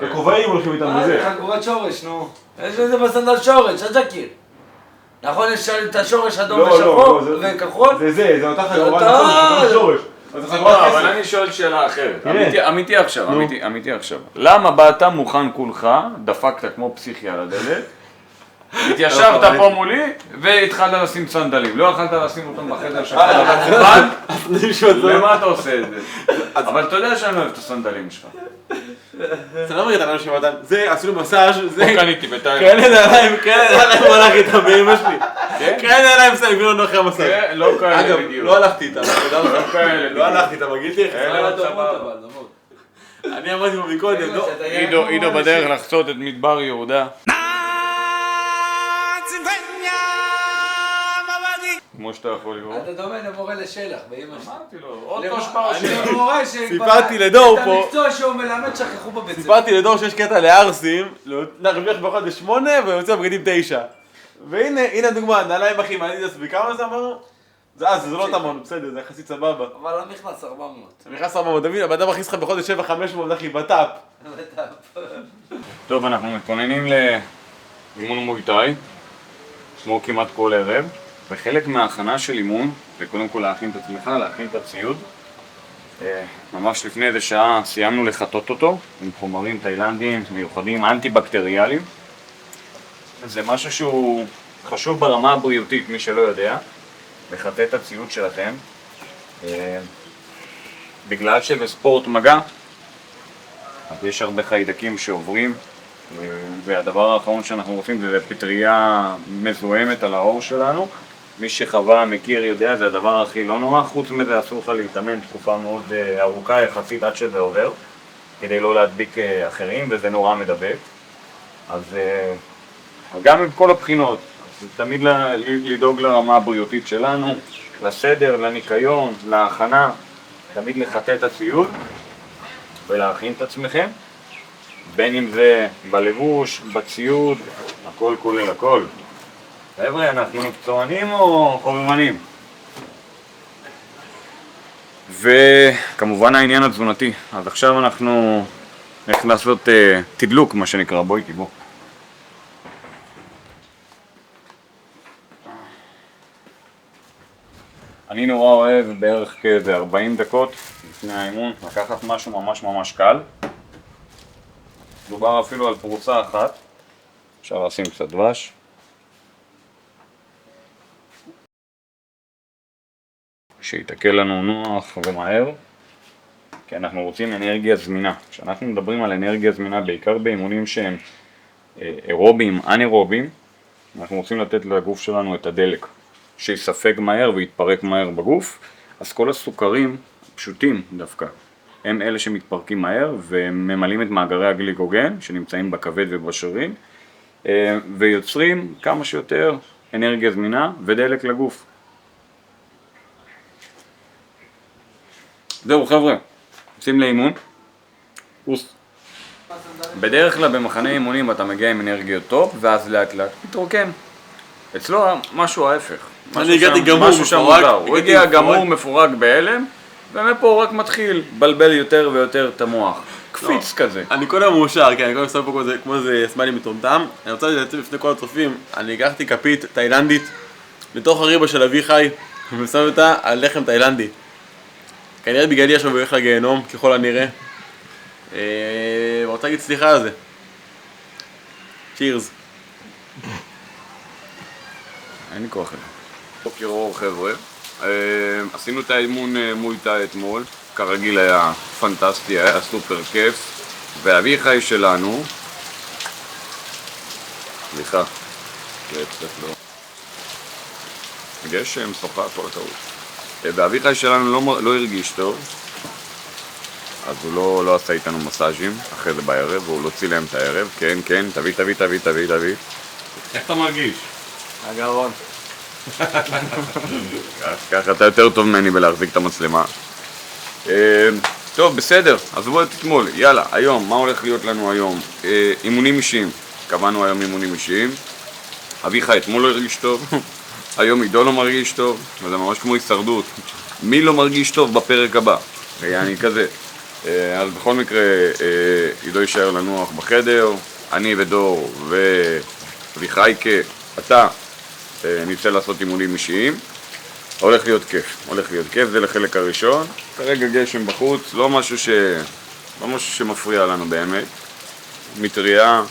הכובעים הולכים איתם בזה. חגורת שורש, נו. יש לזה בסנדל שורש, הג'קיר. נכון, יש את השורש אדום ושחור וכחול? זה אותה חגורה, נכון, שורש. אבל אני שואל שאלה אחרת, אמיתי עכשיו. למה באת מוכן כולך, דפקת כמו פסיכי על הדלת, התיישבת פה מולי והתחלת לשים סנדלים, לא יכלת לשים אותם בחדר שלך לבד, למה אתה עושה את זה? אבל אתה יודע שאני לא אוהב את הסנדלים שלך. אתה לא מראה את הנעליים שמתן, זה עשינו מסאז' זה... לא קניתי בינתיים. כאלה נעליים הלך איתם באמא שלי. כאלה נעליים סתם, לא נוח המסאז'. לא כאלה אגב, בדיוק. לא הלכתי איתם, לא הלכתי איתם, מגיל לי איך אני אמרתי בו מקודם, לא? עידו בדרך לחצות את מדבר יהודה. כמו שאתה יכול לראות. אתה דומה למורה לשלח, באמא שלי. אמרתי לו, עוד תושפע אני מורה סיפרתי לדור פה, את המקצוע שהוא מלמד שכחו בבית ספר. סיפרתי לדור שיש קטע לערסים, להרוויח בחודש 8 ויוצא בגדים 9. והנה דוגמה, נעליים אחי, אדידס, בכמה זה אמרנו? זה לא תמון, בסדר, זה יחסית סבבה. אבל המכנס 400. המכנס 400, תבין, הבן אדם מכניס לך בחודש 7,500, אחי, בטאפ. טוב, אנחנו מתכוננים לאימון מויטאי, כמו כמעט כל ערב, וחלק מההכנה של אימון זה קודם כל להכין את עצמך, להכין את הציוד. ממש לפני איזה שעה סיימנו לחטות אותו עם חומרים תאילנדיים מיוחדים, אנטי-בקטריאליים. זה משהו שהוא חשוב ברמה הבריאותית, מי שלא יודע, לחטא את הציוד שלכם. בגלל שבספורט מגע, אז יש הרבה חיידקים שעוברים, והדבר האחרון שאנחנו רוצים זה פטריה מזוהמת על העור שלנו. מי שחווה, מכיר, יודע, זה הדבר הכי לא נורא. חוץ מזה אסור לך להתאמן תקופה מאוד ארוכה יחסית עד שזה עובר, כדי לא להדביק אחרים, וזה נורא מדבק. אז גם עם כל הבחינות, אז תמיד לדאוג לרמה הבריאותית שלנו, לסדר, לניקיון, להכנה, תמיד לחטא את הציוד ולהכין את עצמכם, בין אם זה בלבוש, בציוד, הכל כולל הכל. חבר'ה, אנחנו מקצוענים או חובבנים? וכמובן העניין התזונתי. אז עכשיו אנחנו הולך לעשות תדלוק, מה שנקרא. בוא איתי, בוא. אני נורא אוהב בערך כאיזה 40 דקות לפני האימון לקחת משהו ממש קל. דובר אפילו על פרוסה אחת. אפשר לשים קצת דבש. שיתקל לנו נוח ומהר, כי אנחנו רוצים אנרגיה זמינה. כשאנחנו מדברים על אנרגיה זמינה, בעיקר באימונים שהם אירוביים, אנאירוביים, אנחנו רוצים לתת לגוף שלנו את הדלק, שיספק מהר ויתפרק מהר בגוף. אז כל הסוכרים פשוטים דווקא, הם אלה שמתפרקים מהר וממלאים את מאגרי הגליקוגן שנמצאים בכבד ובשרירים, ויוצרים כמה שיותר אנרגיה זמינה ודלק לגוף. זהו חבר'ה, יוצאים לאימון. בדרך כלל במחנה אימונים אתה מגיע עם אנרגיות טופ ואז לאט לאט מתרוקן. אצלו משהו ההפך. אני הגעתי גמור מפורק. הוא הגיע גמור מפורק בהלם, ומפה הוא רק מתחיל בלבל יותר ויותר את המוח. קפיץ כזה. אני קודם מאושר, כן, אני קודם מסתובב פה כמו איזה סמיילי מטומטם. אני רוצה להציב לפני כל הצופים, אני לקחתי כפית תאילנדית לתוך הריבה של אביחי ושם אותה על לחם תאילנדי. כנראה בגללי עכשיו הוא הולך לגיהנום, ככל הנראה. רוצה להגיד סליחה על זה. צ'ירס. אין לי כוח אליו. בוקר אור חבר'ה. עשינו את האימון מויטאי אתמול. כרגיל היה פנטסטי, היה סופר כיף. ואביחי שלנו... סליחה. זה קצת לא... גשם, שוחה, כל הטעות. ואביחי שלנו לא הרגיש טוב, אז הוא לא עשה איתנו מסאז'ים אחרי זה בערב, והוא לא צילם את הערב. כן, תביא. איך אתה מרגיש? הגרון. ככה אתה יותר טוב ממני בלהחזיק את המצלמה. טוב, בסדר, אז בואו תתמול. יאללה, היום, מה הולך להיות לנו היום? אימונים אישיים. קבענו היום אימונים אישיים. אביחי אתמול לא הרגיש טוב. היום עידו לא מרגיש טוב, וזה ממש כמו הישרדות. מי לא מרגיש טוב בפרק הבא? אני כזה. אז בכל מקרה, עידו יישאר לנוח בחדר, אני ודור וויחייקה, אתה, נצא לעשות אימונים אישיים. הולך להיות כיף, זה לחלק הראשון. כרגע גשם בחוץ, לא משהו שמפריע לנו באמת. מטריה,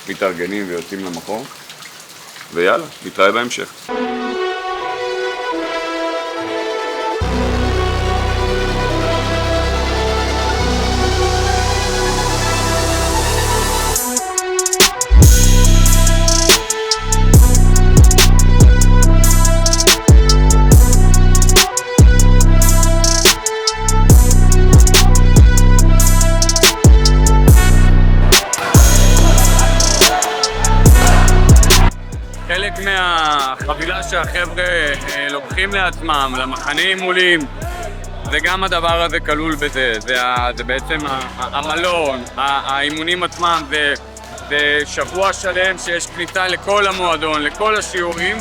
מתארגנים ויוצאים למקום. ויאללה, נתראה בהמשך. חלק מהחבילה שהחבר'ה לוקחים לעצמם, למחנה אימונים, זה גם הדבר הזה כלול בזה, זה בעצם המלון, האימונים עצמם, זה שבוע שלם שיש כניסה לכל המועדון, לכל השיעורים,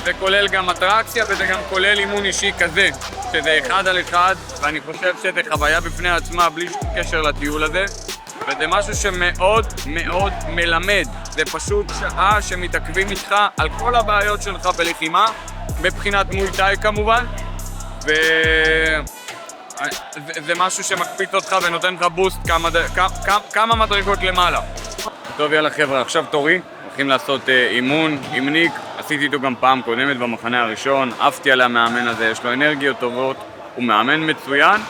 זה כולל גם אטרקציה וזה גם כולל אימון אישי כזה, שזה 1 על 1, ואני חושב שזה חוויה בפני עצמה בלי שום קשר לטיול הזה. וזה משהו שמאוד מאוד מלמד, זה פשוט שעה שמתעכבים איתך על כל הבעיות שלך בלחימה, מבחינת מוי-טאי כמובן, וזה משהו שמקפיץ אותך ונותן לך בוסט כמה מדרגות למעלה. טוב יאללה חבר'ה, עכשיו תורי, הולכים לעשות אימון עם ניק, עשיתי איתו גם פעם קודמת במחנה הראשון, עפתי על המאמן הזה, יש לו אנרגיות טובות, הוא מאמן מצוין,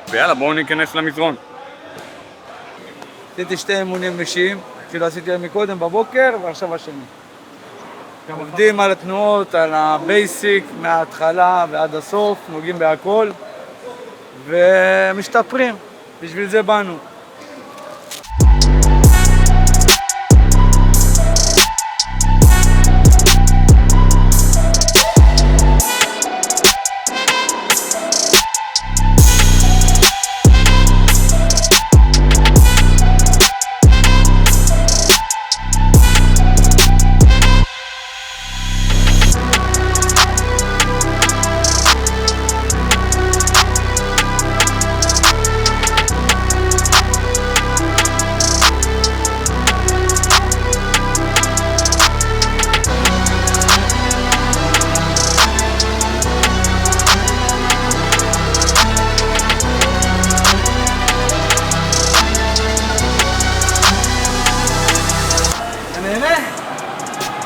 ויאללה בואו ניכנס למזרון. עשיתי 2 אימונים אישיים, כאילו עשיתי להם מקודם בבוקר ועכשיו השני. עובדים על התנועות, על הבייסיק, מההתחלה ועד הסוף, נוגעים בהכל ומשתפרים, בשביל זה באנו.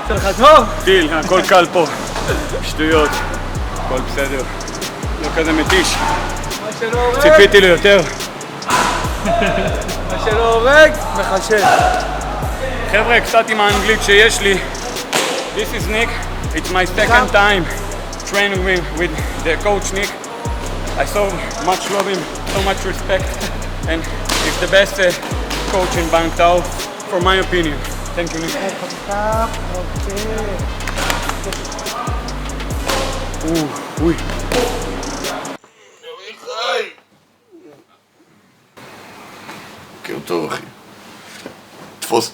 שלך טוב? טיל, הכל קל פה, שטויות, הכל בסדר, לא כזה מתיש, מה שלא הורג, ציפיתי ליותר. מה שלא הורג, מחשב. חבר'ה, קצת עם האנגלית שיש לי, this is Nick, it's my second time training with the coach Nick. I so much love him, so much respect, and he's the best coach in Bangtao, for my opinion. Thank you, Nick. אוי. בוקר טוב אחי. תפוס.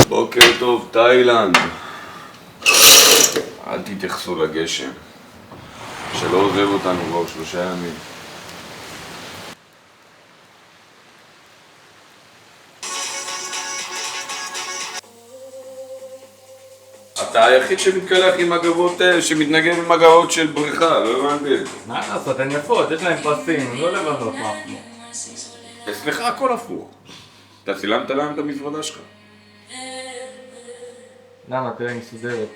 בוקר טוב, תאילנד. אל תתייחסו לגשם. שלא עוזב אותנו כבר 3 ימים. אתה היחיד שמתקלח עם מגבות, שמתנגן עם מגבות של בריכה, לא הבנתי. מה לעשות, הן יפות, יש להן פרסים, לא לבנות משהו. אצלך הכל הפוך. אתה צילמת להם את המזוודה שלך. למה? תראה, היא מסודרת.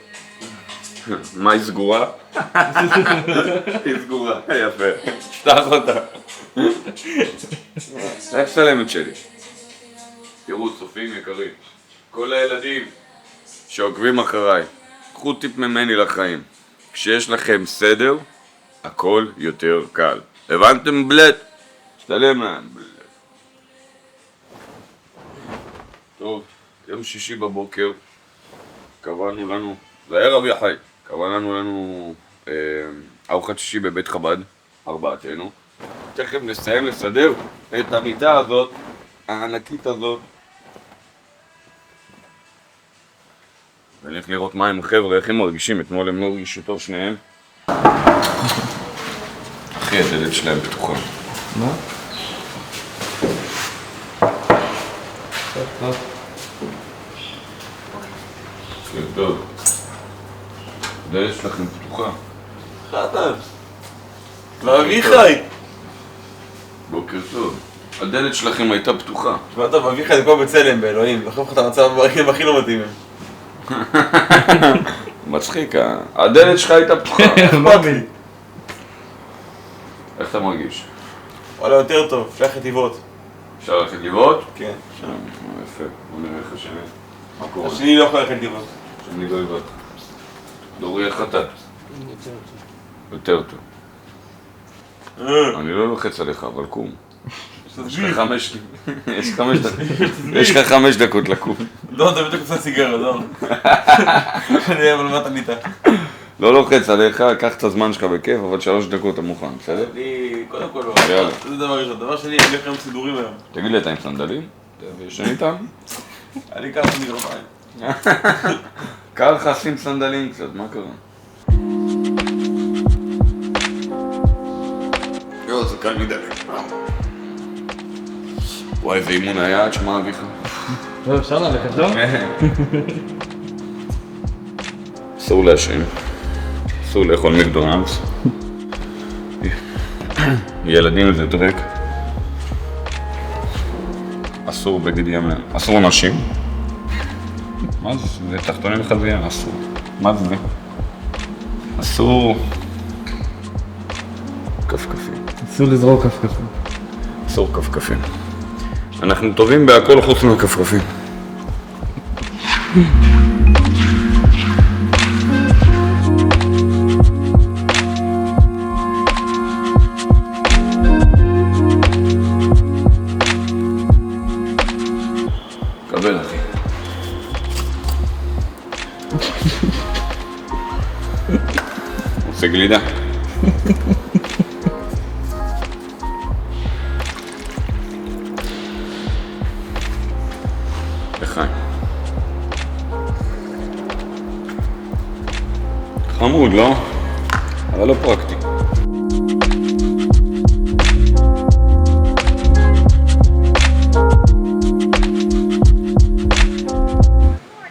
מה, היא סגורה? היא סגורה, יפה. שטח אותה. איך סלמת שלי? תראו, צופים יקרים, כל הילדים שעוקבים אחריי, קחו טיפ ממני לחיים. כשיש לכם סדר, הכל יותר קל. הבנתם בלט? שתלם להם בלט. טוב, יום שישי בבוקר, קבענו לנו, זה היה רבי החי, קבענו לנו ארוחת שישי בבית חב"ד, 4. תכף נסיים לסדר את המיטה הזאת, הענקית הזאת. ונלך לראות מה עם החבר'ה, איך הם מרגישים, אתמול הם לא הרגישו טוב שניהם. אחי, הדלת שלהם פתוחה. מה? טוב. הדלת שלכם פתוחה. חתן. ואביחי. בוקר טוב. הדלת שלכם הייתה פתוחה. תשמע טוב, אביחי זה כמו בצלם באלוהים, דוחף לך את המצב ברגעים הכי לא מתאימים. מצחיק, הדלת שלך הייתה פתוחה. אכפת לי. איך אתה מרגיש? וואלה יותר טוב, אפשר חטיבות. אפשר ללכת לראות? כן. יפה, בוא נראה איך השני. מה קורה? השני לא יכול ללכת לראות. שאני לא הבאת. דורי איך אתה? יותר טוב. אני לא לוחץ עליך, אבל קום. יש לך 5 דקות לקום. לא, אתה בדיוק עושה סיגריה, לא. אני אהיה, אבל מה אתה ניתה? לא לוחץ עליך, קח את הזמן שלך בכיף, אבל 3 דקות אתה מוכן, בסדר? אני, קודם כל לא. יאללה. זה דבר ראשון. דבר שני, אני הולך עם סידורים היום. תגיד לי, אתה עם סנדלים? ישן איתם? אני ככה מגרביים. קר לך שים סנדלים קצת, מה קרה? יואו, זה קל מדי. וואי, איזה אימון היה, תשמע אביך. לא, אפשר ללכת, לא? אסור לעשן. אסור לאכול מקדונלדס. ילדים זה דרק. אסור בגד ימין. אסור נשים. מה זה? זה תחתונים חזייה, אסור. מה זה? אסור... כפכפים. אסור לזרוק כפכפים. אסור כפכפים. אנחנו טובים בהכל חוץ מהכפכפים. קבל אחי. רוצה גלידה? לחיים. חמוד, לא? אבל לא פרקטי.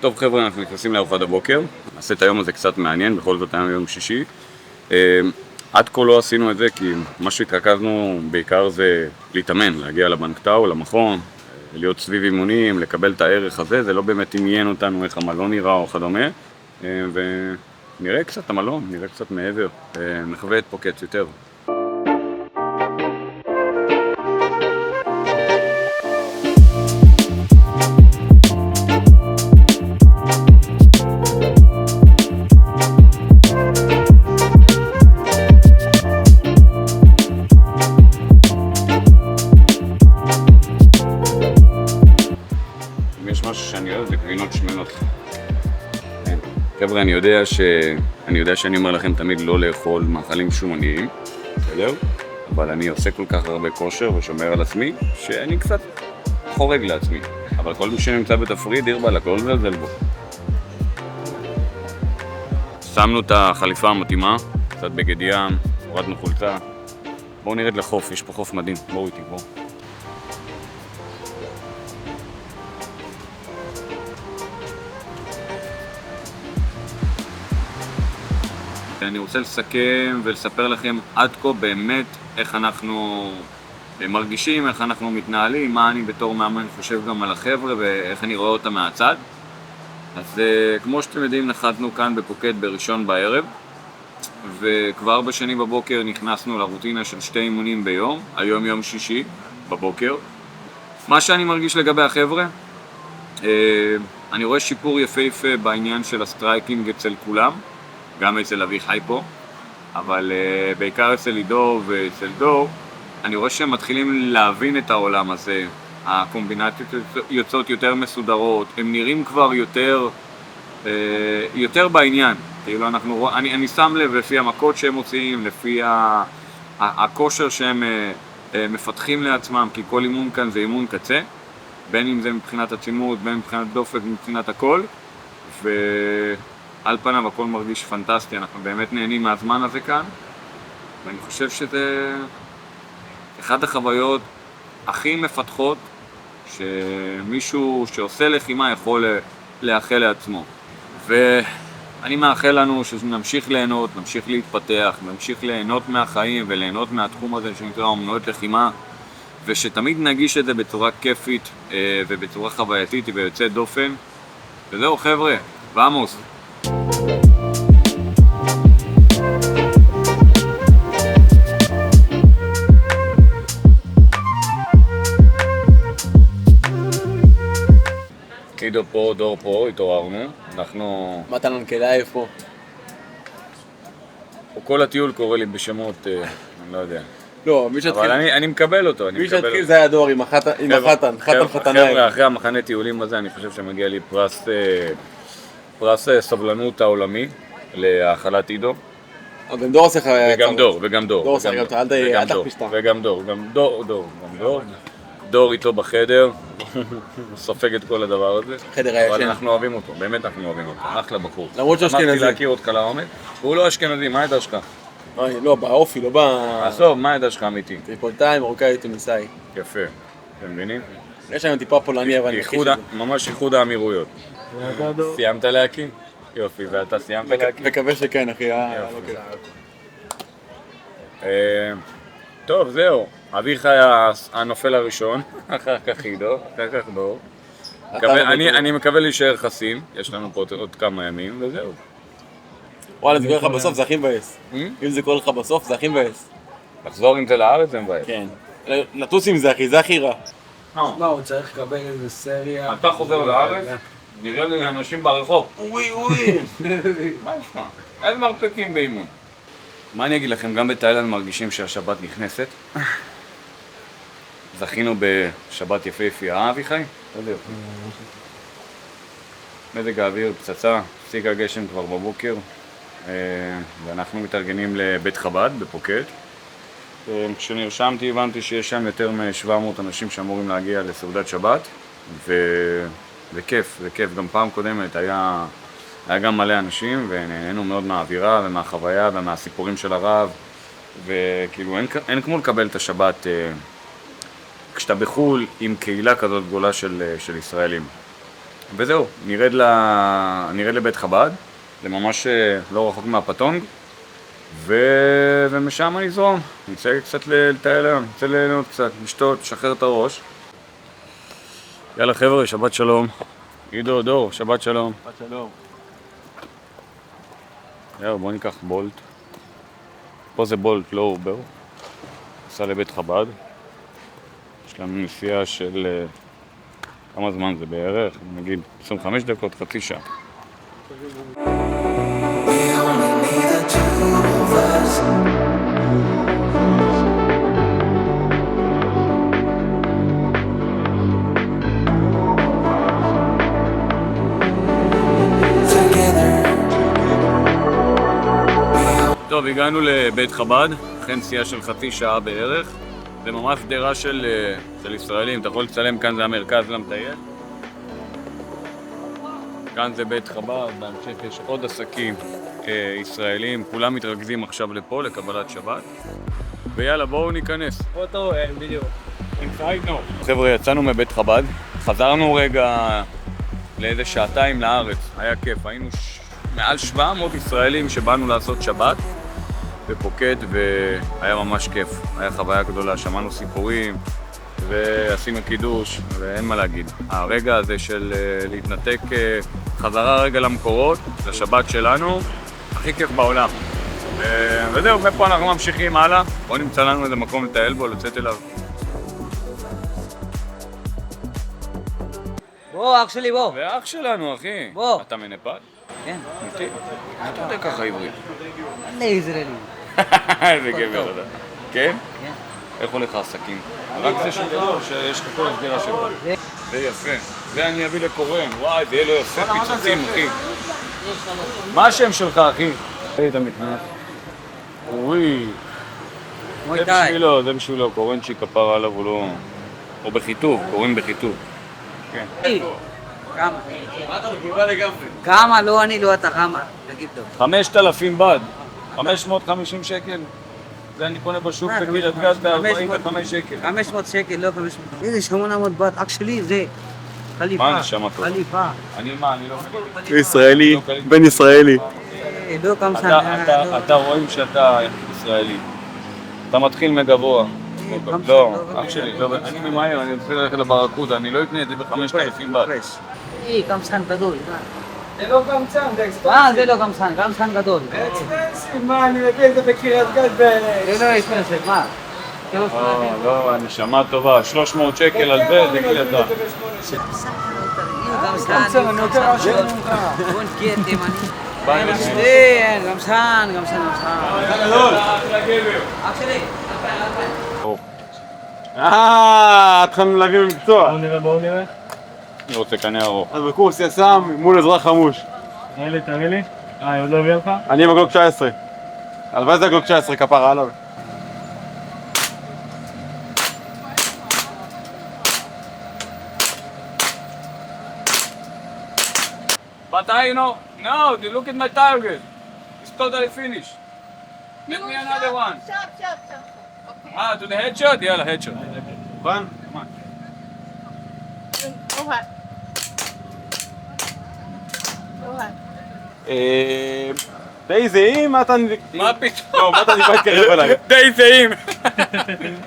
טוב חבר'ה, אנחנו נכנסים לארוחת הבוקר. נעשה את היום הזה קצת מעניין, בכל זאת היום יום שישי. עד כה לא עשינו את זה כי מה שהתרכזנו בעיקר זה להתאמן, להגיע לבנקטאו, למכון, להיות סביב אימונים, לקבל את הערך הזה, זה לא באמת עניין אותנו איך המלון נראה או כדומה. ונראה קצת את המלון, נראה קצת מעבר, נחווה את פוקט יותר. גבינות שמנות. חבר'ה, אני יודע שאני אומר לכם תמיד לא לאכול מאכלים שומניים, בסדר? אבל אני עושה כל כך הרבה כושר ושומר על עצמי, שאני קצת חורג לעצמי. אבל כל מי שנמצא בתפריד, דיר בה לכל זלזל בו. שמנו את החליפה המתאימה, קצת בגד ים, הורדנו חולצה. בואו נרד לחוף, יש פה חוף מדהים, בואו איתי, בואו. אני רוצה לסכם ולספר לכם עד כה באמת איך אנחנו מרגישים, איך אנחנו מתנהלים, מה אני בתור מאמן חושב גם על החבר'ה ואיך אני רואה אותם מהצד. אז כמו שאתם יודעים, נחתנו כאן בפוקט בראשון בערב, וכבר בשני בבוקר נכנסנו לרוטינה של 2 אימונים ביום, היום יום שישי בבוקר. מה שאני מרגיש לגבי החבר'ה, אני רואה שיפור יפהפה בעניין של הסטרייקינג אצל כולם, גם אצל אביחי פה, אבל בעיקר אצל עידו ואצל דור, אני רואה שהם מתחילים להבין את העולם הזה, הקומבינציות יוצאות יותר מסודרות, הם נראים כבר יותר בעניין, כאילו אני שם לב לפי המכות שהם מוציאים, לפי הכושר שהם מפתחים לעצמם, כי כל אימון כאן זה אימון קצה, בין אם זה מבחינת עצימות, בין מבחינת דופק, מבחינת הכל, על פניו הכל מרגיש פנטסטי, אנחנו באמת נהנים מהזמן הזה כאן, ואני חושב שזה אחת החוויות הכי מפתחות שמישהו שעושה לחימה יכול לאחל לעצמו. ואני מאחל לנו שנמשיך ליהנות, נמשיך להתפתח, נמשיך ליהנות מהחיים וליהנות מהתחום הזה שנקרא אומנויות לחימה, ושתמיד נגיש את זה בצורה כיפית ובצורה חווייתית ויוצאת דופן. וזהו חבר'ה, ועמוס. עידו פה, דור פה, התעוררנו. אנחנו... מתן אנקלייב פה. כל הטיול קורא לי בשמות, אני לא יודע. לא, מי שהתחיל... אבל אני מקבל אותו, מי שהתחיל זה היה דור עם החתן, חתנאי. חבר'ה, אחרי המחנה טיולים הזה, אני חושב שמגיע לי פרס סבלנות העולמי להאכלת עידו. גם דור עושה לך... וגם דור. דור עושה לך, אל תכפיש אותה. וגם דור. דור איתו בחדר, הוא סופג את כל הדבר הזה. חדר הישן. אבל אנחנו אוהבים אותו, באמת אנחנו אוהבים אותו, אחלה בחור. למרות שאשכנזי. אמרתי להכיר אותך לעומק, והוא לא אשכנזי, מה העדה שלך? לא, באופי, לא ב... עזוב, מה העדה שלך אמיתי? טריפולטאי, מרוקאי, תוניסאי. יפה, אתם מבינים? יש לנו טיפה פולני, אבל אני חושב ממש איחוד האמירויות. סיימת להקיא? יופי, ואתה סיימת להקיא? מקווה שכן, אחי. טוב, זהו. אביך היה הנופל הראשון, אחר כך עידו, אחר כך דור. אני מקווה להישאר חסים, יש לנו פה עוד כמה ימים, וזהו. וואלה, זה קורה לך בסוף, זה הכי מבאס. אם זה קורה לך בסוף, זה הכי מבאס. לחזור עם זה לארץ זה מבאס. כן. לטוס עם זה, אחי, זה הכי רע. מה, הוא צריך לקבל איזה סריה? אתה חוזר לארץ, נראה לי אנשים ברחוב. אוי. מה יש לך? איזה מרפקים באימון. מה אני אגיד לכם, גם בתאילנד מרגישים שהשבת נכנסת. זכינו בשבת יפהפייה, אביחי? מזג האוויר פצצה, הפסיק הגשם כבר בבוקר, ואנחנו מתארגנים לבית חב"ד בפוקט. כשנרשמתי הבנתי שיש שם יותר מ-700 אנשים שאמורים להגיע לסעודת שבת, וכיף, גם פעם קודמת היה גם מלא אנשים, ונהנינו מאוד מהאווירה ומהחוויה ומהסיפורים של הרב, וכאילו אין כמו לקבל את השבת כשאתה בחול עם קהילה כזאת גדולה של ישראלים. וזהו, נרד לבית חב"ד, זה ממש לא רחוק מהפטונג, ומשם אני זרום, נצא קצת לטייל היום, נצא ליהנות קצת, לשתות, לשחרר את הראש. יאללה חבר'ה, שבת שלום. עידו, דור, שבת שלום. שבת שלום. יאללה, בוא ניקח בולט. פה זה בולט, לא אובר. נסע לבית חב"ד. יש לנו נסיעה של... כמה זמן זה בערך? נגיד 25 דקות, חצי שעה. טוב, הגענו לבית חב"ד, אחרי נסיעה של חצי שעה בערך. זה ממש שדרה של ישראלים, אתה יכול לצלם, כאן זה המרכז למטייל. כאן זה בית חב"ד, בהמשך יש עוד עסקים ישראלים, כולם מתרכזים עכשיו לפה, לקבלת שבת. ויאללה, בואו ניכנס. פוטו, בדיוק. חבר'ה, יצאנו מבית חב"ד, חזרנו רגע לאיזה שעתיים לארץ, היה כיף, היינו מעל 700 ישראלים שבאנו לעשות שבת בפוקט, והיה ממש כיף, היה חוויה גדולה, שמענו סיפורים ועשינו קידוש, ואין מה להגיד. הרגע הזה של להתנתק חזרה רגע למקורות, לשבת שלנו, הכי כיף בעולם. וזהו, מפה אנחנו ממשיכים הלאה, בואו נמצא לנו איזה מקום לטייל בו, לצאת אליו. בוא, אח שלי, בוא. ואח שלנו, אחי. בוא. אתה מנפאל? כן. אמיתי? אתה יודע ככה עברית. אני ישראלי. איזה גבר אתה. כן? כן. איך הולך העסקים? רק זה שלך או שיש לך כל הסגירה שלך? זה יפה. זה אני אביא לקורן. וואי, זה יהיה לו יפה פיצוצים, אחי. מה השם שלך, אחי? היית מתנף. אוי. זה בשבילו, קורנצ'י כפר עליו, הוא לא... או בחיתוב, קוראים בחיתוב. כן. כמה? מה אתה מגיבה לגמרי? כמה? לא אני, לא אתה, כמה? תגיד טוב. 5,000 בד. 550 שקל. זה אני קונה בשוק בקריית גת ב-45 שקל. 500 שקל, לא 500. איזה 800 בת, אקשלי זה חליפה. מה נשמה טוב? חליפה. אני מה, אני לא... ישראלי, בן ישראלי. לא קמצן. אתה רואים שאתה ישראלי. אתה מתחיל מגבוה. לא, אח שלי, אני ממהר, אני רוצה ללכת לברקודה, אני לא אקנה את זה ב-5,000 בת. קמצן גדול. זה לא קמצן, זה אקספנסיב. זה לא קמצן, קמצן גדול. אקספנסיב, מה, אני מביא את זה בקריית גת זה לא אקספנסיב, מה? לא, הנשמה טובה, 300 שקל על בד, זה קריית גת. קמצן, אני יותר עשיר ממך. קמצן. אח שלי. התחלנו להביא במקצוע. בואו נראה. אני רוצה קנה ארוך. אז בקורס יס"מ מול אזרח חמוש. תראה לי. עוד לא הביא לך? אני עם הגלוק 19. הלוואי זה הגלוק 19, כפרה עליו. But I know, no, look at my target. It's totally finished. Let me another one. Shot. To the headshot? יאללה, headshot. מוכן? Go ahead. Go ahead. די זהים, מה אתה... מה פתאום? לא, מה אתה ניפה להתקרב אליי? די זהים.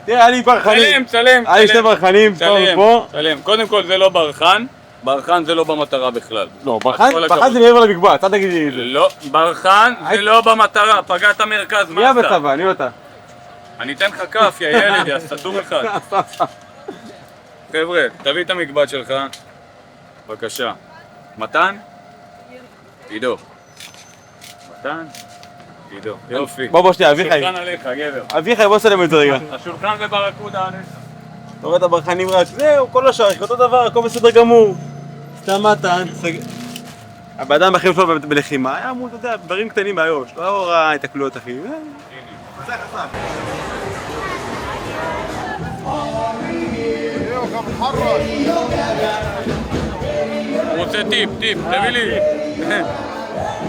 תראה, היה לי ברחנים. צלם. היה לי שתי ברחנים, פה. צלם. קודם כל זה לא ברחן. ברחן זה לא במטרה בכלל. לא, ברחן זה מעבר למקבץ, אל תגיד לי את זה. לא, ברחן זה לא במטרה, פגעת מרכז, מי היה בצבא? אני אותה. אני אתן לך כף, יא ילד, יא סתום אחד. חבר'ה, תביא את המקבץ שלך. בבקשה. מתן? עידו. מתן? עידו. יופי. בוא שנייה, אביחי. שולחן עליך, גבר. אביחי, בוא סלם את זה רגע. השולחן בברקודה עליך. אתה רואה את הברחנים רק, זהו, כל השאר, אותו דבר, הכל בסדר גמור. סתם מתן. הבן אדם הכי שלו בלחימה היה אמור, אתה יודע, דברים קטנים באיו"ש, לא ראה את הכלויות אחי. הוא רוצה טיפ, תביא לי.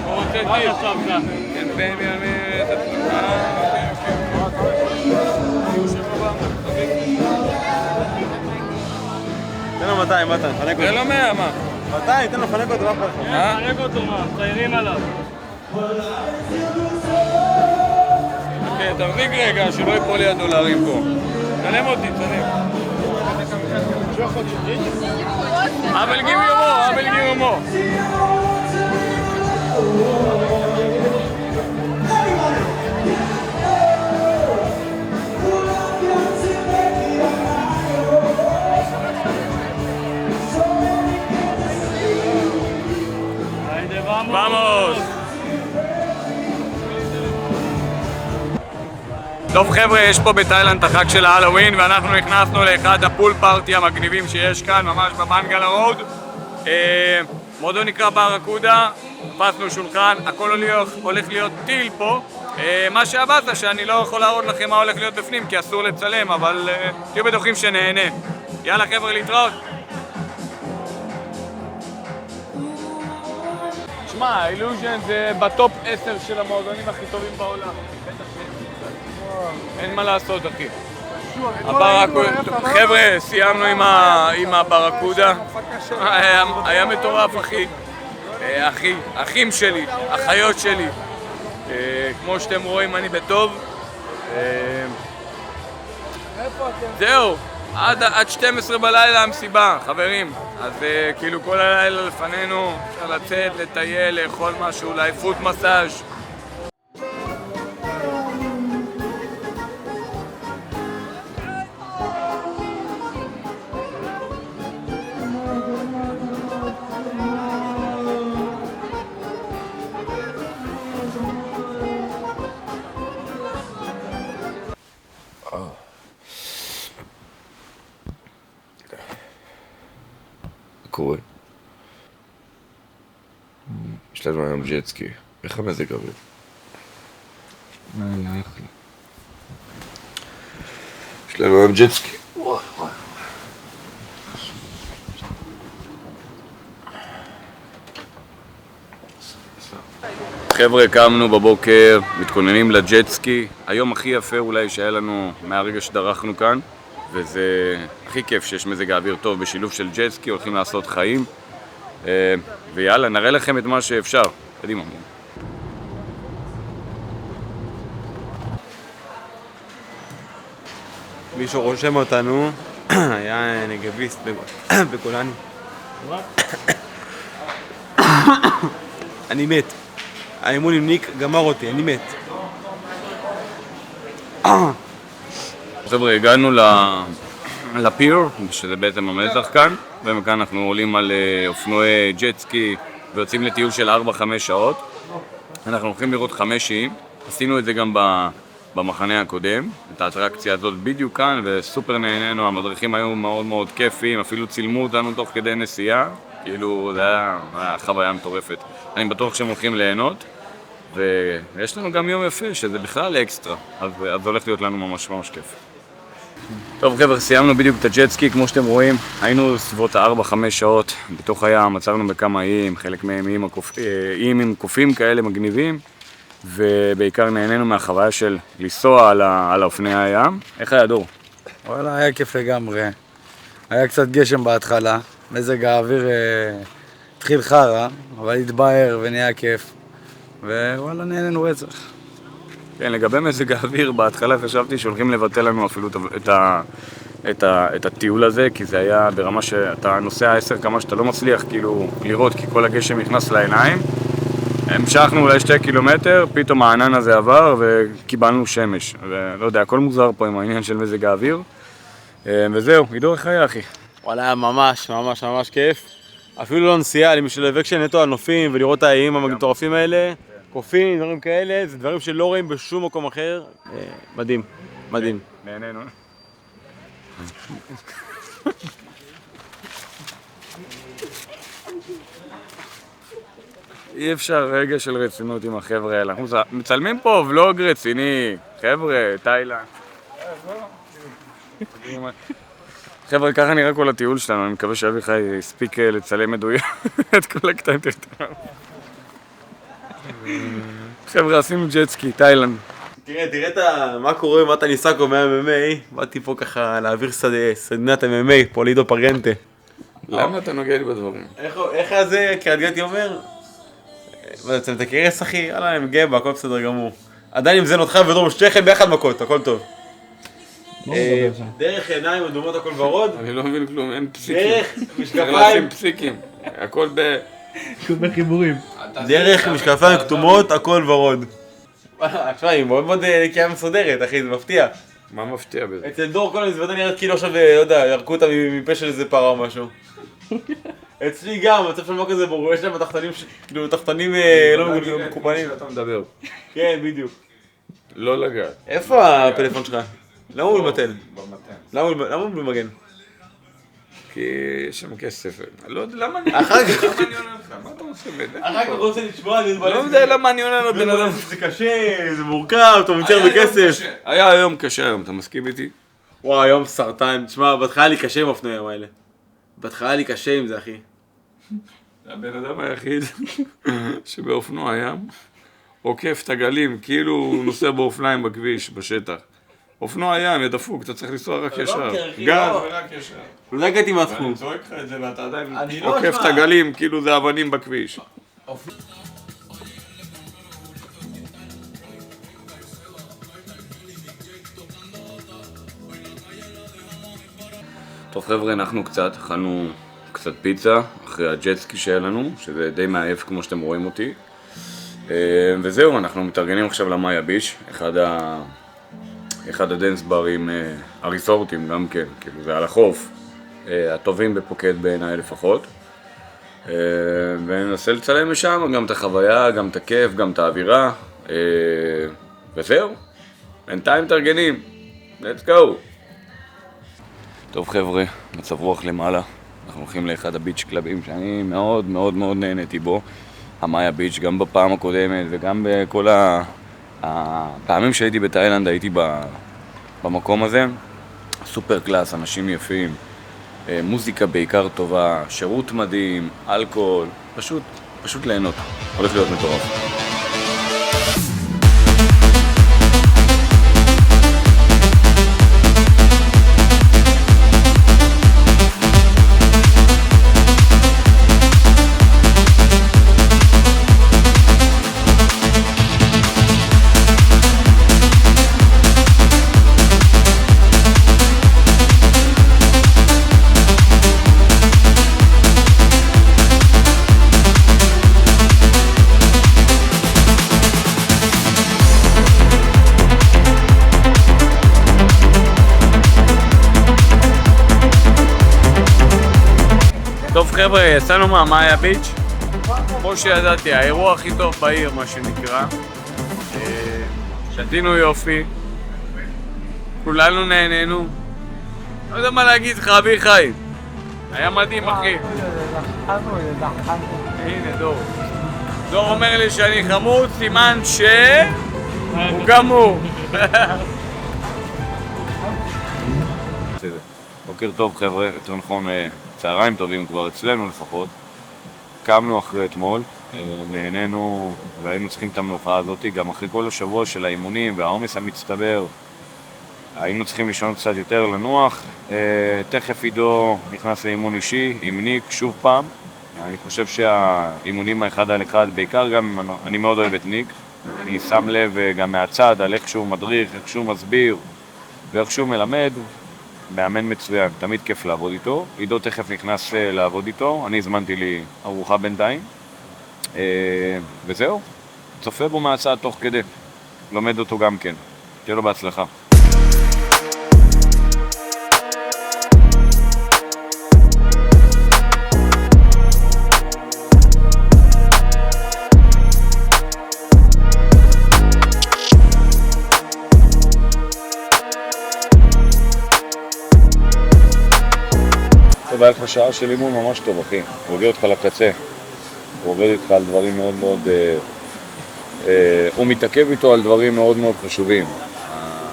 הוא רוצה טיפ. תן לו 200, מתן, חנק זה אותו. לא 100, מה? 200, תן לו חנק אותו, מה אכפת לך? חנק אותו, מה? ציירים עליו. כן, תחזיק רגע, שלא ייפול לי הדולרים פה. צלם אותי, צלם. אבל גימו. Vamos! טוב חבר'ה, יש פה בתאילנד את החג של ההלווין ואנחנו נכנסנו לאחד הפול פארטי המגניבים שיש כאן, ממש במנגלה רוד. מועדון נקרא ברקודה, תפסנו שולחן, הכל הולך להיות טיל פה. מה שהבאת שאני לא יכול להראות לכם מה הולך להיות בפנים כי אסור לצלם, אבל תהיו בטוחים שנהנה. יאללה חבר'ה, להתראות. שמע, אילוז'ן זה בטופ 10 של המועדונים הכי טובים בעולם. אין מה לעשות, אחי. חבר'ה, סיימנו עם הברקודה. היה מטורף, אחי. אחים שלי, אחיות שלי. כמו שאתם רואים, אני בטוב. זהו, עד 12 בלילה המסיבה, חברים. אז כאילו כל הלילה לפנינו, אפשר לצאת, לטייל, לאכול משהו, אולי פוט מסאז'. קורה. יש לנו היום ג'טסקי. איך המזג אוויר? יש לנו היום ג'טסקי. וואי. חבר'ה, קמנו בבוקר, מתכוננים לג'טסקי. היום הכי יפה אולי שהיה לנו מהרגע שדרכנו כאן, וזה הכי כיף שיש מזג האוויר טוב בשילוב של ג'טסקי, הולכים לעשות חיים. ויאללה, נראה לכם את מה שאפשר. קדימה. מישהו רושם אותנו, היה נגביסט בגולני. אני מת. האימון עם ניק גמר אותי, אני מת. חבר'ה, הגענו לפיר, שזה בעצם המזח כאן, ומכאן אנחנו עולים על אופנועי ג'טסקי ויוצאים לטיול של 4-5 שעות. אנחנו הולכים לראות 5 איים, עשינו את זה גם במחנה הקודם, את האטרקציה הזאת בדיוק כאן, וסופר נהנינו, המדריכים היו מאוד מאוד כיפים, אפילו צילמו אותנו תוך כדי נסיעה, כאילו זה היה חוויה מטורפת. אני בטוח שהם הולכים ליהנות, ויש לנו גם יום יפה, שזה בכלל אקסטרה, אז זה הולך להיות לנו ממש ממש כיף. טוב חבר'ה, סיימנו בדיוק את הג'טסקי, כמו שאתם רואים, היינו סביבות 4-5 שעות בתוך הים, עצרנו בכמה איים, חלק מהם איים עם קופים כאלה מגניבים, ובעיקר נהנינו מהחוויה של לנסוע על האופני הים. איך היה דור? וואלה, היה כיף לגמרי. היה קצת גשם בהתחלה, מזג האוויר התחיל חרא, אבל התבהר ונהיה כיף. ווואלה, נהנינו רצח. כן, לגבי מזג האוויר, בהתחלה חשבתי שהולכים לבטל לנו אפילו את הטיול הזה, כי זה היה ברמה שאתה נוסע 10 כמה שאתה לא מצליח כאילו לראות, כי כל הגשם נכנס לעיניים. המשכנו אולי 2 קילומטר, פתאום הענן הזה עבר וקיבלנו שמש. ולא יודע, הכל מוזר פה עם העניין של מזג האוויר. וזהו, עידו, איך היה אחי? וואלה, היה ממש ממש ממש כיף. אפילו לא נסיעה, למי שלבק שנטו על נופים ולראות את האיים המטורפים האלה, קופים, דברים כאלה, זה דברים שלא רואים בשום מקום אחר. מדהים, מדהים. נהנינו. אי אפשר רגע של רצינות עם החבר'ה האלה. אנחנו מצלמים פה ולוג רציני. חבר'ה, תאילנד. חבר'ה, ככה נראה כל הטיול שלנו. אני מקווה שאביחי הספיק לצלם מדויק את כל הקטעים. חבר'ה, עשינו ג'טסקי, תאילנד. תראה מה קורה עם מטה ניסקו מה-MMA. באתי פה ככה להעביר סדנת MMA, פה לידו פרגנטה. למה אתה נוגע לי בדברים? איך היה זה, קריית יומר? אתה מכירס אחי? יאללה, אני מגאה בה, הכל בסדר גמור. עדיין אם זה נותך ודרום שתיכם ביחד מכות, הכל טוב. דרך עיניים אדומות הכל ורוד. אני לא מבין כלום, אין פסיקים. דרך צריך משקפיים. לשים פסיקים. הכל בחיבורים. דרך משקפיים כתומות, הכל ורוד. תשמע, היא מאוד מאוד נקייה מסודרת, אחי, זה מפתיע. מה מפתיע בזה? אצל דור כל המזוודה נראית כאילו עכשיו, לא יודע, ירקו אותה מפה של איזה פרה או משהו. אצלי גם, מצב של מה כזה ברור, יש להם תחתנים, כאילו תחתנים לא מקופנים. אתה מדבר. כן, בדיוק. לא לגעת. איפה הפלאפון שלך? למה הוא מתמתן? למה הוא במגן? כי יש שם כסף. לא יודע, למה אני... אחר כך... מה אתה עושה בזה? אחר כך רוצה לשמוע, אני לא יודע למה אני עונה לבן אדם. זה קשה, זה מורכב, אתה מצטער בכסף. היה היום קשה היום, אתה מסכים איתי? וואי, היום סרטן. תשמע, בהתחלה לי קשה עם האופנועים האלה. בהתחלה לי קשה עם זה, אחי. זה הבן אדם היחיד שבאופנוע ים עוקף את הגלים, כאילו הוא נוסע באופניים בכביש, בשטח. אופנוע ים, יא דפוק, אתה צריך לנסוע רק ישר. גל ורק ישר. לא הגעתי מהתחום. אני צועק לך את זה ואתה עדיין לא, עוקף את שמע. הגלים, כאילו זה אבנים בכביש. טוב חבר'ה, אנחנו אכלנו קצת פיצה אחרי הג'טסקי שהיה לנו, שזה די מעייף כמו שאתם רואים אותי. וזהו, אנחנו מתארגנים עכשיו למאיה ביץ', אחד הדנס ברים, הריסורטים גם כן, כאילו זה על החוף, הטובים בפוקד בעיניי לפחות. וננסה לצלם משם גם את החוויה, גם את הכיף, גם את האווירה. וזהו, בינתיים מתארגנים, let's go. טוב חבר'ה, מצב רוח למעלה, אנחנו הולכים לאחד הביץ' קלאבים שאני מאוד מאוד מאוד נהניתי בו, המאיה ביץ', גם בפעם הקודמת וגם בכל הפעמים שהייתי בתאילנד הייתי במקום הזה. סופר קלאס, אנשים יפים, מוזיקה בעיקר טובה, שירות מדהים, אלכוהול, פשוט ליהנות, הולך להיות מטורף. טוב חבר'ה, יצאנו מהמאיה ביץ'. כמו שידעתי, האירוע הכי טוב בעיר, מה שנקרא. שתינו יופי. כולנו נהנינו. לא יודע מה להגיד לך, אביחי. היה מדהים, אחי. הנה, דור. דור אומר לי שאני חמוד, סימן ש... הוא גמור. בוקר טוב חבר'ה, יותר נכון צהריים טובים כבר אצלנו לפחות. קמנו אחרי אתמול, נהנינו והיינו צריכים את המנוחה הזאת, גם אחרי כל השבוע של האימונים והעומס המצטבר. היינו צריכים לישון קצת יותר לנוח. תכף עידו נכנס לאימון אישי עם ניק שוב פעם. אני חושב שהאימונים האחד על אחד, בעיקר גם אני מאוד אוהב את ניק. אני שם לב גם מהצד על איך שהוא מדריך, איך שהוא מסביר ואיך שהוא מלמד. מאמן מצוין, תמיד כיף לעבוד איתו. עידו תכף נכנס לעבוד איתו, אני הזמנתי לי ארוחה בינתיים. וזהו, צופה בו מהצד תוך כדי. לומד אותו גם כן. תהיה לו בהצלחה. היה לך שעה של אימון ממש טוב, אחי. הוא הוביל אותך לקצה. הוא עובד איתך על דברים מאוד מאוד... הוא מתעכב איתו על דברים מאוד מאוד חשובים.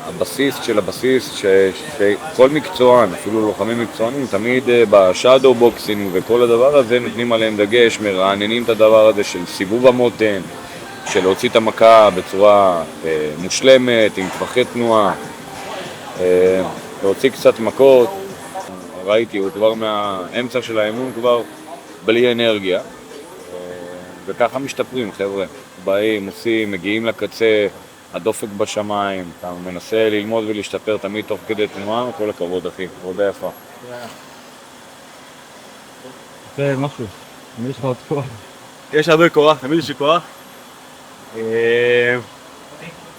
הבסיס של הבסיס, שכל מקצוען, אפילו לוחמים מקצוענים, תמיד בשאדו בוקסינג וכל הדבר הזה נותנים עליהם דגש, מרעננים את הדבר הזה של סיבוב המותן, של להוציא את המכה בצורה מושלמת, עם טווחי תנועה, להוציא קצת מכות. ראיתי, הוא כבר מהאמצע של האימון כבר בלי אנרגיה, וככה משתפרים חבר'ה, באים, עושים, מגיעים לקצה, הדופק בשמיים, אתה מנסה ללמוד ולהשתפר תמיד תוך כדי תנועה, כל הכבוד אחי, עבודה יפה. זה משהו, יש לך עוד כוח. יש הרבה כוח, תמיד יש לי כוח.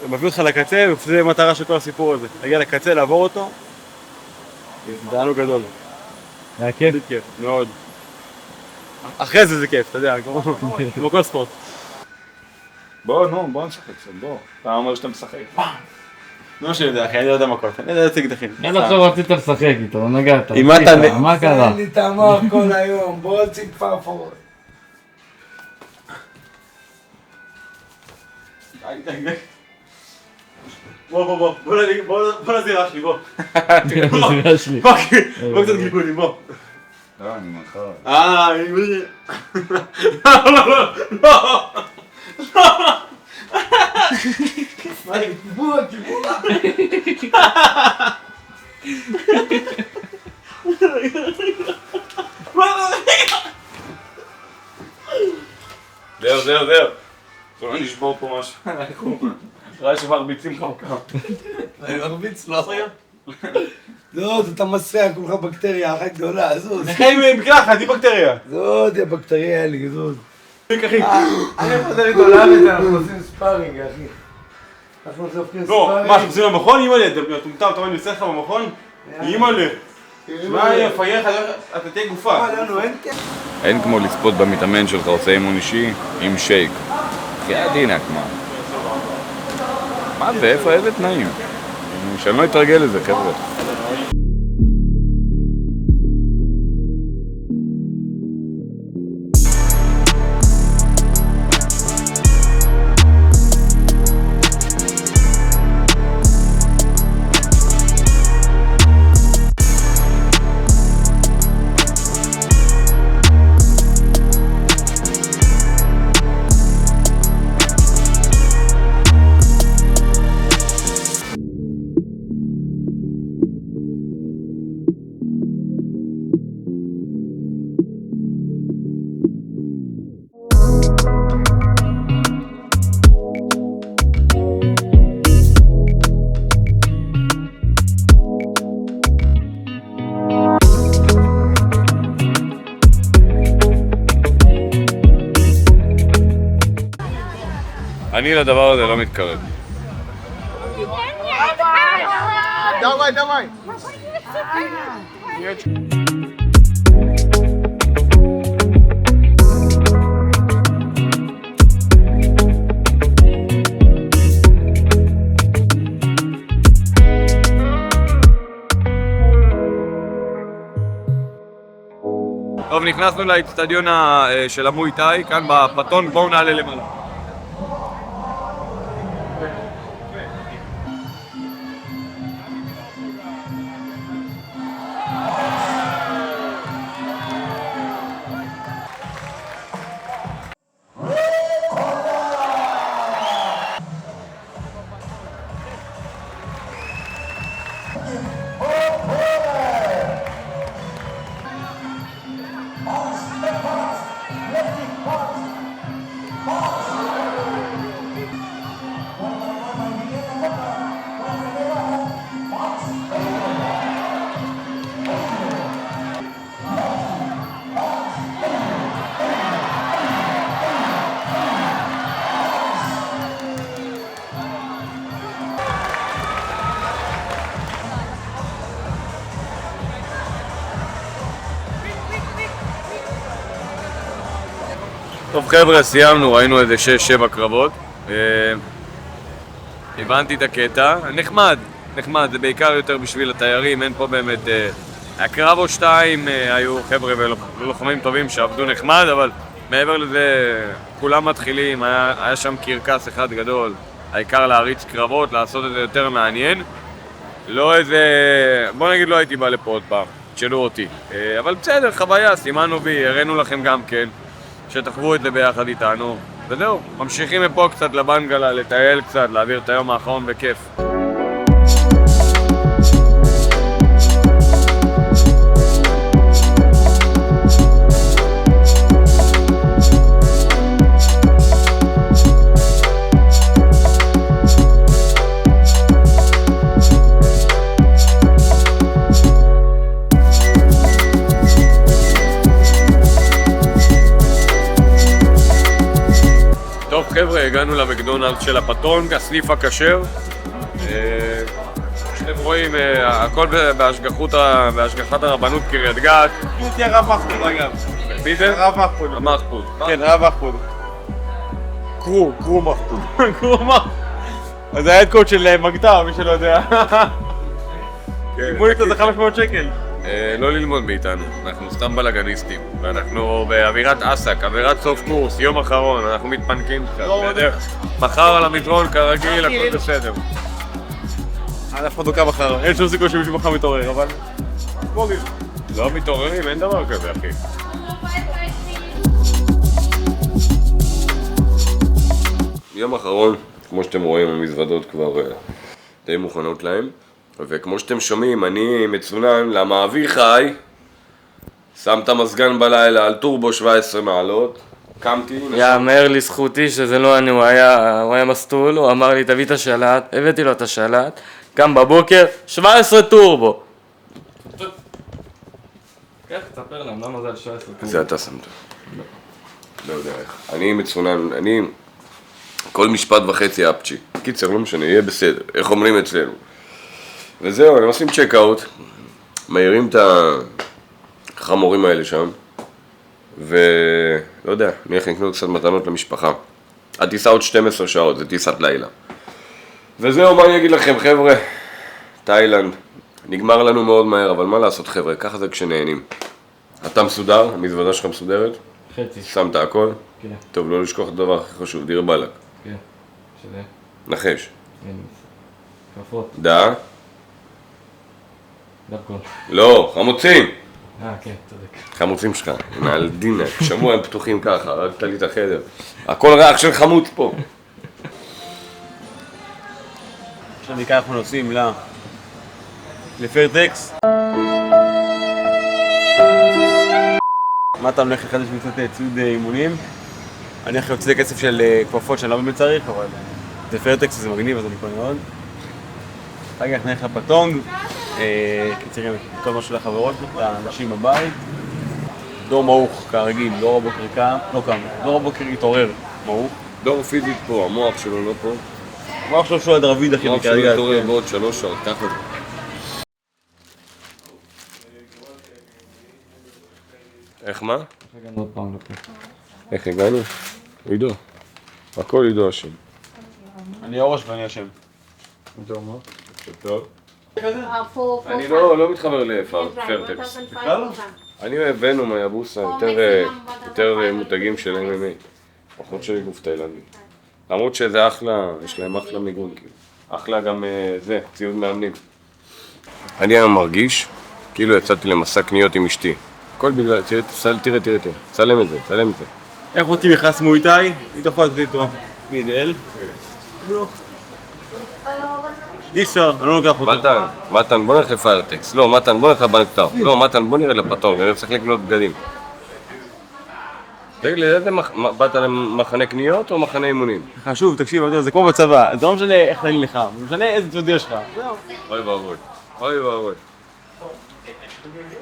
מביא אותך לקצה, וזו המטרה של כל הסיפור הזה. להגיע לקצה, לעבור אותו. דענו גדול. היה כיף? כיף, מאוד. אחרי זה כיף, אתה יודע, כמו כל ספורט. בוא נשחק קצת, בוא. אתה אומר שאתה משחק. לא שאני יודע אחי, אני לא יודע מכות, אני יודע להציג את אחי. עד עכשיו רצית לשחק איתו, לא נגעת. מה קרה? תן לי את המוח כל היום, בוא נציג פרפורות. בוא לזירה שלי, בוא. לזירה שלי. בוא קצת גלגולים, בוא. לא, אני מחר. זהו. לא נשבור פה משהו. ראה שמרביצים לך או כמה. אני מרביץ, לא עשרה? זאת, אתה מסריח, כולך בקטריה אחת גדולה, זאת. חיים בקלחת, היא בקטריה. זאת, יא בקטריה אלי, זאת. אחי. אני חוזר איתו לארץ, אנחנו עושים ספארינג, אחי. אנחנו עושים לא, ספארינג. מה, שאתם עושים במכון? אימא'לה, אתה מטומטם, אתה אומר, אני עושה לך במכון? אימא'לה. מה, יפייך, אתה תהיה גופה. אין כמו לצפות במתאמן שלך עושה אימון אישי עם שייק. חייאת דינק, מה זה, איזה תנאים? שאני לא אתרגל לזה, חבר'ה. אני לדבר הזה לא מתקרב. Давай. טוב, נכנסנו לאצטדיון של המוי-טאי, כאן בפתון, בואו נעלה למעלה. טוב חבר'ה, סיימנו, ראינו איזה 6-7 קרבות. הבנתי את הקטע, נחמד, זה בעיקר יותר בשביל התיירים, אין פה באמת... הקרב או 2 היו חבר'ה ולוחמים טובים שעבדו נחמד, אבל מעבר לזה כולם מתחילים, היה שם קרקס אחד גדול, העיקר להריץ קרבות, לעשות את זה יותר מעניין. לא איזה... בוא נגיד לא הייתי בא לפה עוד פעם, תשאלו אותי. אבל בסדר, חוויה, סימנו בי, הראינו לכם גם כן. שתחוו את זה ביחד איתנו, וזהו, ממשיכים מפה קצת לבנגלה, לטייל קצת, להעביר את היום האחרון בכיף. טוב חבר'ה, הגענו למקדונלדס של הפטון, הסניף הכשר. שאתם רואים, הכל בהשגחת הרבנות קריית גת. תהיה רב מחפוד אגב. מי זה? רב מחפוד. המחפוד. כן, רב מחפוד. קרו מחפוד. קרו מחפוד. אז זה ההדקוד של מגדר, מי שלא יודע. קיבלו לי קצת 500 שקל. לא ללמוד מאיתנו, אנחנו סתם בלגניסטים, ואנחנו באווירת עסק, אווירת סוף קורס, יום אחרון, אנחנו מתפנקים קצת, מחר על המדרון כרגיל, הכל בסדר. אף אחד לא קם מחר, אין שום סיכוי שמישהו מחר מתעורר, אבל... לא מתעוררים, אין דבר כזה אחי. יום אחרון, כמו שאתם רואים, המזוודות כבר די מוכנות להם. וכמו שאתם שומעים, אני מצונן, למה אביחי שם את המזגן בלילה על טורבו 17 מעלות, קמתי, יאמר לזכותי שזה לא אני, הוא היה מסטול, הוא אמר לי תביא את השלט, הבאתי לו את השלט, קם בבוקר, 17 טורבו. כן, תספר להם, למה זה על 17 טורבו? זה אתה שמת. לא יודע איך. אני מצונן, אני כל משפט וחצי אפצ'י. קיצר, לא משנה, יהיה בסדר, איך אומרים אצלנו. וזהו, הם עושים צ'ק אאוט, מהירים את החמורים האלה שם, ולא יודע, אני הולך לקנות קצת מתנות למשפחה. הטיסה עוד 12 שעות, זה טיסת לילה. וזהו, מה אני אגיד לכם חבר'ה, תאילנד, נגמר לנו מאוד מהר, אבל מה לעשות חבר'ה, ככה זה כשנהנים. אתה מסודר, המזוודה שלך מסודרת? חצי. שמת הכל? כן. טוב, לא לשכוח את הדבר הכי חשוב, דיר בלק. כן, שזה? נחש. כפות. דעה? דרכון. לא, חמוצים! כן, צודק. חמוצים שלך, על דינה, שמוע הם פתוחים ככה, רק תלי את החדר. הכל ריח של חמוץ פה. עכשיו מכאן אנחנו נוסעים לפרטקס. מה אתה הולך לחדש קצת ציוד אימונים? אני הולך להוציא כסף של כפפות שאני לא באמת צריך, אבל זה פרטקס, זה מגניב, אז אני קונה מאוד. אחר כך נלך לפטונג, קיצרים את כל מה של החברות, את האנשים בבית. דור מעוך כרגיל, דור הבוקר קם, לא קם, דור הבוקר התעורר מעוך. דור פיזית פה, המוח שלו לא פה. המוח שלו שואל את רביד אחי המוח שלו התעורר בעוד 3 שעות, ככה. איך מה? הגענו עוד פעם לפה. איך הגענו? עידו. הכל עידו אשם. אני הראש ואני אשם. טוב. אני לא מתחבר לפרטקס. אני אוהב ונום, היבוסה, יותר מותגים של MMA. פחות של גוף תאילנדי. למרות שזה אחלה, יש להם אחלה מיגון, כאילו. אחלה גם זה, ציוד מאמנים. אני היום מרגיש כאילו יצאתי למסע קניות עם אשתי. הכל בגלל, תראה, צלם את זה. איך אותי נכנס מויטאי? היא תופעת איתו. מידל. דיסר, אני לא לוקח אותו. מתן, בוא נלך לפיירטקס. לא, מתן, בוא נלך לבנקטר. לא, מתן, בוא נראה לפטון, אני צריך לקנות בגדים. תגיד לי, איזה באת למחנה קניות או מחנה אימונים? חשוב, תקשיב, זה כמו בצבא, זה לא משנה איך תגיד לך, זה משנה איזה ציוד יש לך. אוי ואבוי.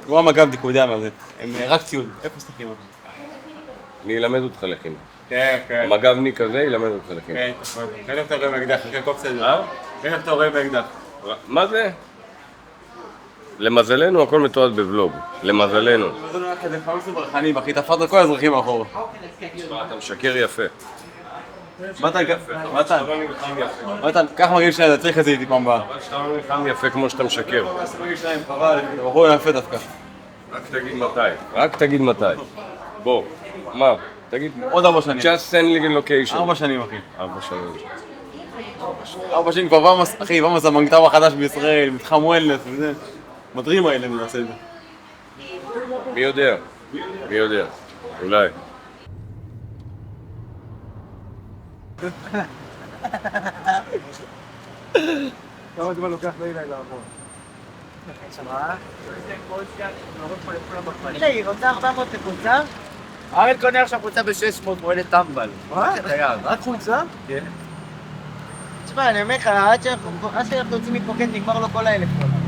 כמו המג"ב דיקו, יודע מה זה, הם רק ציוד, איפה שתקים אותם? אני אלמד אותך לחימה. כן. המג"בניק כזה ילמד אותך לחימה. כן, איך אתה רואה באקדח, הכל בסדר. איך אתה רואה באקדח? מה זה? למזלנו הכל מתועד בבלוג, למזלנו. למזלנו היה כזה 15 ברחנים, אחי, תפרת כל האזרחים מאחור. אתה משקר יפה. מתן, קח מרגיל שנייה, אתה צריך את זה איתי פעם הבאה. אבל שאתה לא נלחם יפה כמו שאתה משקר. מרגיל שניים, חבל, בחור יפה דווקא. רק תגיד מתי. בוא, מה? תגיד. עוד 4 שנים. Just send לי location. 4 שנים, אחי. 4 שנים. 4 שנים כבר במס, אחי, במס המנגטר החדש בישראל, מתחם וולנס וזה. מדרים האלה אם נעשה את זה. מי יודע? אולי. כמה זמן לוקח לילה לעבור? הנה, היא רוצה 400 לקבוצה? ארל קונה עכשיו קבוצה ב-600, מועלת טמבל. מה? רק חולצה? כן. תשמע, אני אומר לך, עד שאנחנו יוצאים מפוקט נגמר לו כל ה1,000 דולר.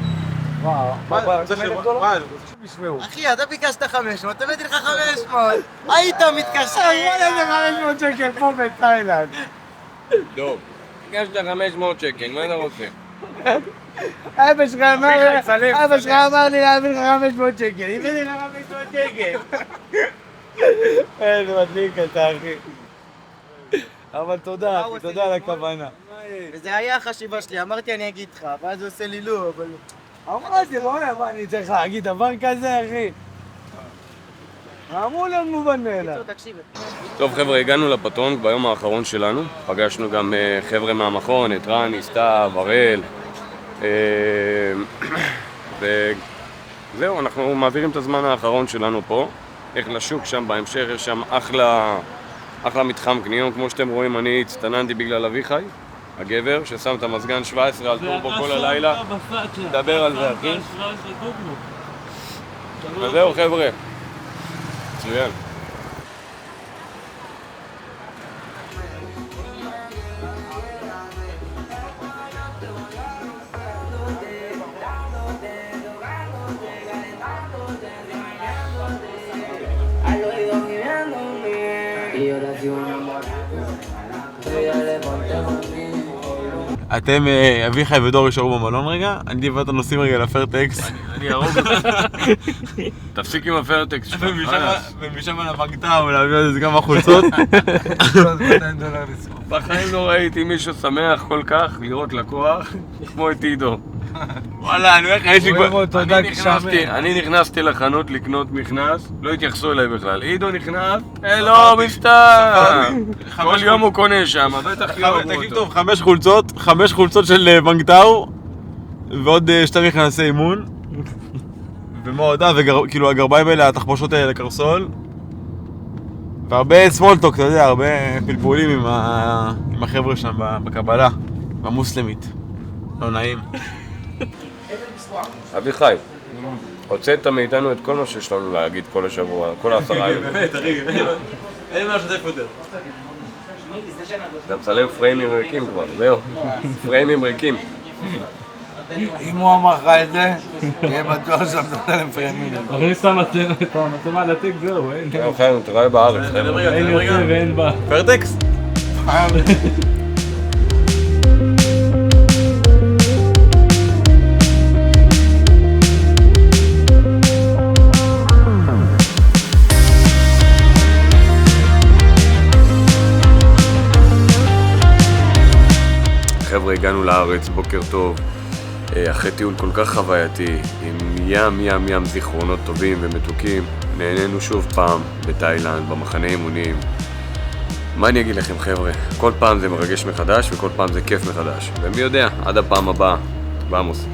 אחי, אתה ביקשת 500, הבאתי לך 500. היית מתקשר, וואלה זה 500 שקל פה בתאילנד. טוב, ביקשת 500 שקל, מה אתה רוצה? אבא שלך אמר לי להביא לך 500 שקל, הבאתי לך 500 שקל. איזה מדליק אתה, אחי. אבל תודה, אחי, תודה על הכוונה. וזה היה החשיבה שלי, אמרתי אני אגיד לך, ואז הוא עושה לי לא, אבל... אמרתי, מה אני צריך להגיד דבר כזה, אחי? אמרו להיות מובן מאליו. טוב חבר'ה, הגענו לפטרון ביום האחרון שלנו. פגשנו גם חבר'ה מהמכון, את רני, סתיו, הראל. וזהו, אנחנו מעבירים את הזמן האחרון שלנו פה. איך לשוק שם בהמשך, יש שם אחלה מתחם קניות. כמו שאתם רואים, אני הצטננתי בגלל אביחי, הגבר, ששם את המזגן 17 על טורבו כל הלילה. נדבר על זה, אחי. וזהו חבר'ה. מצוין. אתם, אביחי ודור יישארו במלון רגע, אני ואתה נוסעים רגע לפיירטקס. אני ארוג אותך. תפסיק עם הפיירטקס שלך. ומשם לבנקטר ולהביא עוד איזה כמה חולצות. בחיים לא ראיתי מישהו שמח כל כך לראות לקוח כמו את עידו. וואלה, אני אומר לך, יש לי כבר... אני נכנסתי לחנות לקנות מכנס, לא התייחסו אליי בכלל. עידו נכנס, לא, מסתר! כל יום הוא קונה שם, בטח יום. תקשיב טוב, 5 חולצות של בנקטר ועוד 2 מכנסי אימון. ומאודה, וכאילו הגרביים האלה, התחבושות האלה לקרסול. והרבה סמולטוק, אתה יודע, הרבה פלפולים עם החבר'ה שם בקבלה, במוסלמית. לא נעים. אביחי, הוצאת מאיתנו את כל מה שיש לנו להגיד כל השבוע, כל 10 ימים. באמת, אחי, אין מה לשתף יותר. אתה מצלם פריימים ריקים כבר, זהו. פריימים ריקים. אם הוא אמר לך את זה, תהיה בטוח שאתה מצלם פריימים. אני שם את המצלמה על התיק, זהו, אין. כן, תראה בארץ, חבר'ה. אין יוצא ואין בא. פיירטקס? חבר'ה, הגענו לארץ, בוקר טוב. אחרי טיול כל כך חווייתי, עם ים זיכרונות טובים ומתוקים, נהנינו שוב פעם בתאילנד, במחנה אימונים. מה אני אגיד לכם חבר'ה? כל פעם זה מרגש מחדש וכל פעם זה כיף מחדש. ומי יודע, עד הפעם הבאה. במוס.